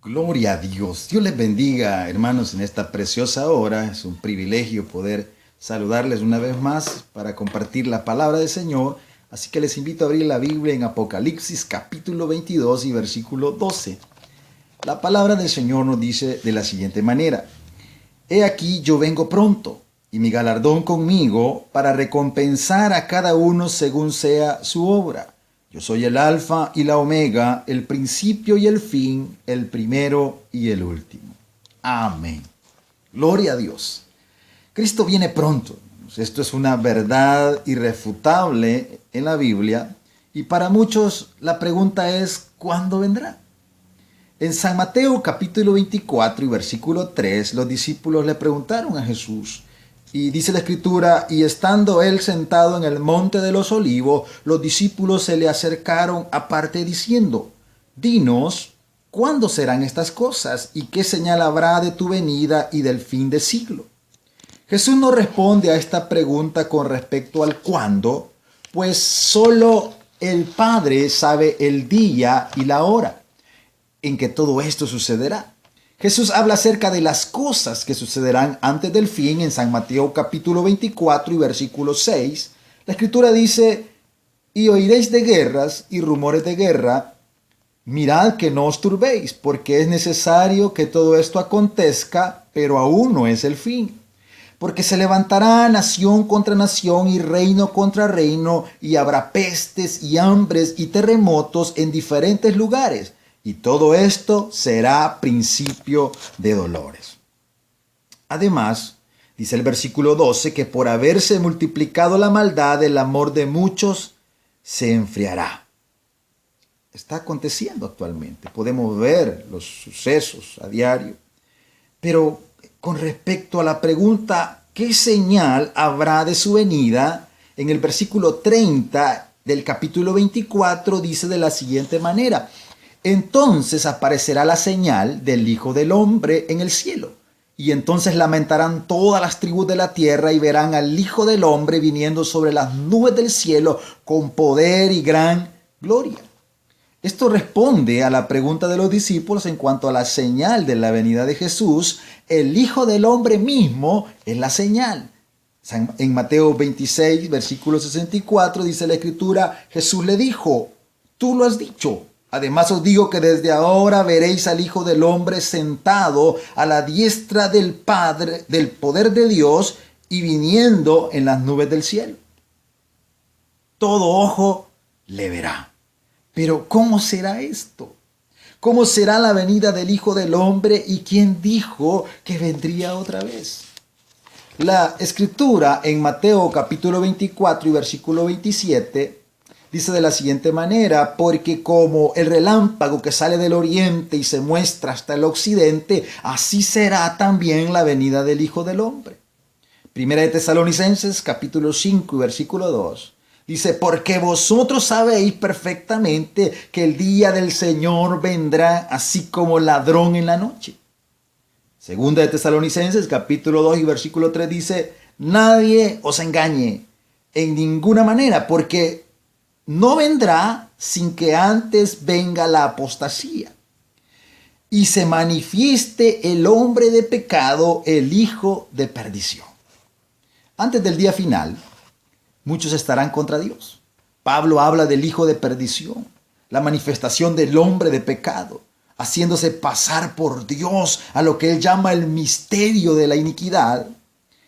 Gloria a Dios. Dios les bendiga, hermanos, en esta preciosa hora. Es un privilegio poder saludarles una vez más para compartir la palabra del Señor. Así que les invito a abrir la Biblia en Apocalipsis capítulo 22 y versículo 12. La palabra del Señor nos dice de la siguiente manera: He aquí yo vengo pronto, y mi galardón conmigo para recompensar a cada uno según sea su obra. Yo soy el Alfa y la Omega, el principio y el fin, el primero y el último. Amén. Gloria a Dios. Cristo viene pronto. Esto es una verdad irrefutable en la Biblia, y para muchos la pregunta es: ¿cuándo vendrá? En San Mateo capítulo 24 y versículo 3, los discípulos le preguntaron a Jesús, y dice la escritura: y estando él sentado en el monte de los olivos, los discípulos se le acercaron aparte diciendo: Dinos, ¿cuándo serán estas cosas? ¿Y qué señal habrá de tu venida y del fin del siglo? Jesús no responde a esta pregunta con respecto al cuándo, pues solo el Padre sabe el día y la hora en que todo esto sucederá. Jesús habla acerca de las cosas que sucederán antes del fin en San Mateo capítulo 24 y versículo 6. La escritura dice: y oiréis de guerras y rumores de guerra. Mirad que no os turbéis, porque es necesario que todo esto acontezca, pero aún no es el fin. Porque se levantará nación contra nación y reino contra reino, y habrá pestes y hambres y terremotos en diferentes lugares. Y todo esto será principio de dolores. Además, dice el versículo 12, que por haberse multiplicado la maldad, el amor de muchos se enfriará. Está aconteciendo actualmente. Podemos ver los sucesos a diario. Pero con respecto a la pregunta, ¿qué señal habrá de su venida? En el versículo 30 del capítulo 24 dice de la siguiente manera: entonces aparecerá la señal del Hijo del Hombre en el cielo. Y entonces lamentarán todas las tribus de la tierra y verán al Hijo del Hombre viniendo sobre las nubes del cielo con poder y gran gloria. Esto responde a la pregunta de los discípulos en cuanto a la señal de la venida de Jesús. El Hijo del Hombre mismo es la señal. En Mateo 26, versículo 64, dice la escritura: Jesús le dijo: tú lo has dicho. Además os digo que desde ahora veréis al Hijo del Hombre sentado a la diestra del Padre, del poder de Dios, y viniendo en las nubes del cielo. Todo ojo le verá. Pero ¿cómo será esto? ¿Cómo será la venida del Hijo del Hombre? ¿Y quién dijo que vendría otra vez? La escritura en Mateo capítulo 24 y versículo 27 dice de la siguiente manera: porque como el relámpago que sale del oriente y se muestra hasta el occidente, así será también la venida del Hijo del Hombre. Primera de Tesalonicenses capítulo 5 y versículo 2 dice: porque vosotros sabéis perfectamente que el día del Señor vendrá así como ladrón en la noche. Segunda de Tesalonicenses capítulo 2 y versículo 3 dice: nadie os engañe en ninguna manera, porque no vendrá sin que antes venga la apostasía y se manifieste el hombre de pecado, el hijo de perdición. Antes del día final, muchos estarán contra Dios. Pablo habla del hijo de perdición, la manifestación del hombre de pecado, haciéndose pasar por Dios, a lo que él llama el misterio de la iniquidad,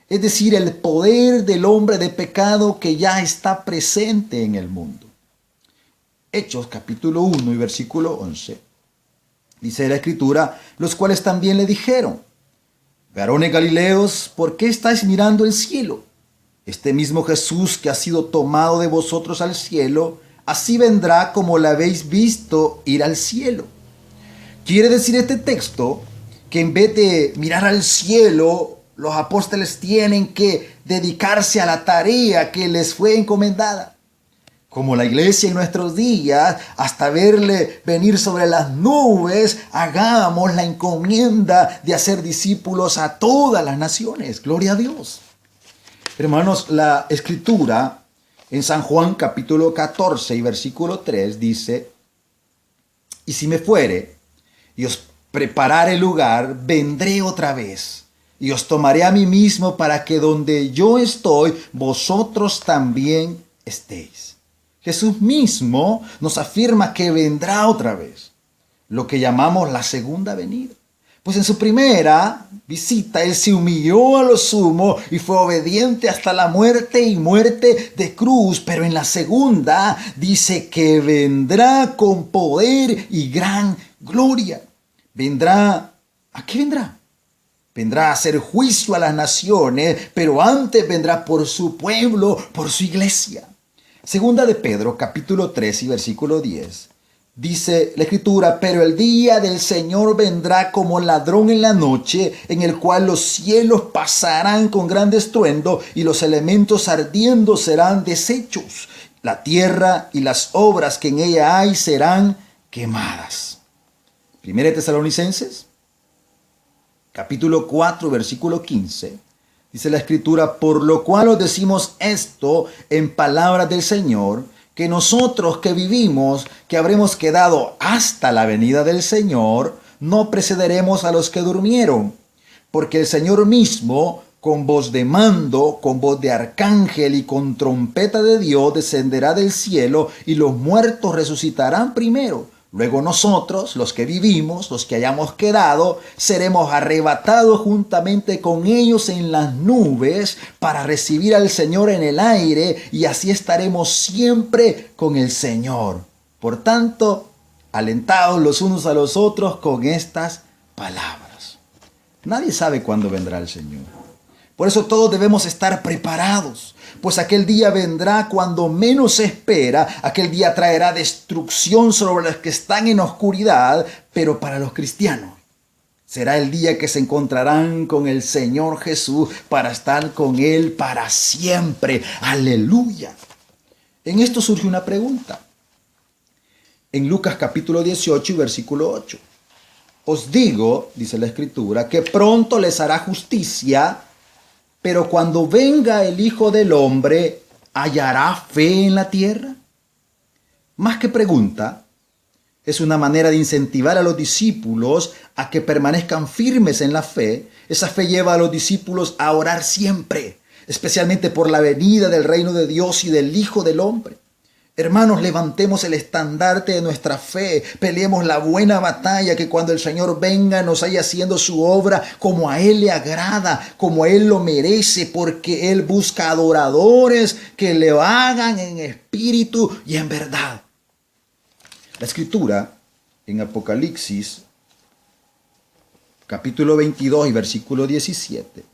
es decir, el poder del hombre de pecado que ya está presente en el mundo. Hechos capítulo 1 y versículo 11. Dice la escritura: los cuales también le dijeron: varones Galileos, ¿por qué estáis mirando el cielo? Este mismo Jesús que ha sido tomado de vosotros al cielo, así vendrá como le habéis visto ir al cielo. Quiere decir este texto que en vez de mirar al cielo, los apóstoles tienen que dedicarse a la tarea que les fue encomendada. Como la iglesia en nuestros días, hasta verle venir sobre las nubes, hagamos la encomienda de hacer discípulos a todas las naciones. Gloria a Dios. Hermanos, la escritura en San Juan capítulo 14 y versículo 3 dice: y si me fuere y os preparar el lugar, vendré otra vez y os tomaré a mí mismo para que donde yo estoy, vosotros también estéis. Jesús mismo nos afirma que vendrá otra vez, lo que llamamos la segunda venida. Pues en su primera visita Él se humilló a lo sumo y fue obediente hasta la muerte y muerte de cruz. Pero en la segunda dice que vendrá con poder y gran gloria. Vendrá, ¿a qué vendrá? Vendrá a hacer juicio a las naciones, pero antes vendrá por su pueblo, por su iglesia. Segunda de Pedro, capítulo 3 y versículo 10. Dice la Escritura, pero el día del Señor vendrá como ladrón en la noche, en el cual los cielos pasarán con gran estruendo y los elementos ardiendo serán deshechos. La tierra y las obras que en ella hay serán quemadas. Primera de Tesalonicenses, capítulo 4, versículo 15. Dice la Escritura, por lo cual os decimos esto en palabras del Señor, que nosotros que vivimos, que habremos quedado hasta la venida del Señor, no precederemos a los que durmieron. Porque el Señor mismo, con voz de mando, con voz de arcángel y con trompeta de Dios, descenderá del cielo y los muertos resucitarán primero. Luego nosotros, los que vivimos, los que hayamos quedado, seremos arrebatados juntamente con ellos en las nubes para recibir al Señor en el aire y así estaremos siempre con el Señor. Por tanto, alentados los unos a los otros con estas palabras. Nadie sabe cuándo vendrá el Señor. Por eso todos debemos estar preparados, pues aquel día vendrá cuando menos se espera. Aquel día traerá destrucción sobre los que están en oscuridad, pero para los cristianos será el día que se encontrarán con el Señor Jesús para estar con Él para siempre. ¡Aleluya! En esto surge una pregunta. En Lucas capítulo 18 y versículo 8. Os digo, dice la Escritura, que pronto les hará justicia, pero cuando venga el Hijo del Hombre, ¿hallará fe en la tierra? Más que pregunta, es una manera de incentivar a los discípulos a que permanezcan firmes en la fe. Esa fe lleva a los discípulos a orar siempre, especialmente por la venida del reino de Dios y del Hijo del Hombre. Hermanos, levantemos el estandarte de nuestra fe, peleemos la buena batalla, que cuando el Señor venga nos haya haciendo su obra como a Él le agrada, como a Él lo merece, porque Él busca adoradores que le hagan en espíritu y en verdad. La Escritura en Apocalipsis, capítulo 22 y versículo 17,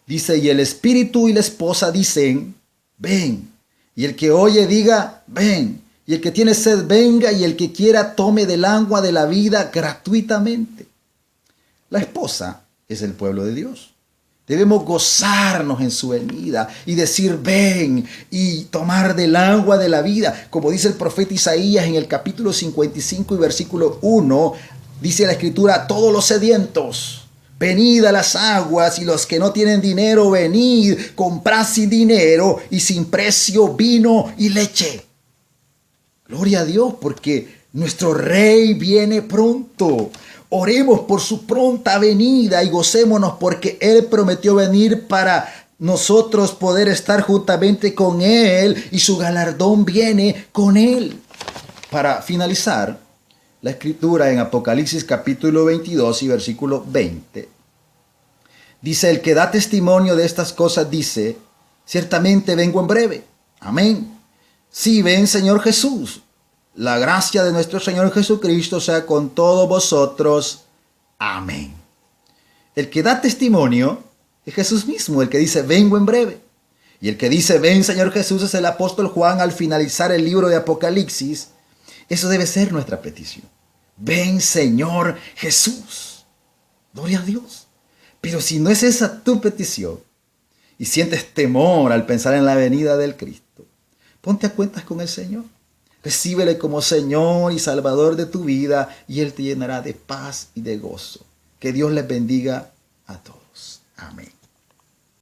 dice, y el Espíritu y la esposa dicen, ven. Y el que oye diga, ven. Y el que tiene sed, venga. Y el que quiera, tome del agua de la vida gratuitamente. La esposa es el pueblo de Dios. Debemos gozarnos en su venida y decir, ven, y tomar del agua de la vida. Como dice el profeta Isaías en el capítulo 55 y versículo 1, dice la Escritura, a todos los sedientos, venid a las aguas, y los que no tienen dinero, venid, comprad sin dinero y sin precio vino y leche. Gloria a Dios, porque nuestro Rey viene pronto. Oremos por su pronta venida y gocémonos porque Él prometió venir para nosotros poder estar juntamente con Él y su galardón viene con Él. Para finalizar, la Escritura en Apocalipsis capítulo 22 y versículo 20. Dice, el que da testimonio de estas cosas dice, ciertamente vengo en breve. Amén. Sí, ven Señor Jesús. La gracia de nuestro Señor Jesucristo sea con todos vosotros. Amén. El que da testimonio es Jesús mismo, el que dice, vengo en breve. Y el que dice, ven Señor Jesús, es el apóstol Juan al finalizar el libro de Apocalipsis. Eso debe ser nuestra petición. Ven, Señor Jesús. Gloria a Dios. Pero si no es esa tu petición y sientes temor al pensar en la venida del Cristo, ponte a cuentas con el Señor. Recíbele como Señor y Salvador de tu vida y Él te llenará de paz y de gozo. Que Dios les bendiga a todos. Amén.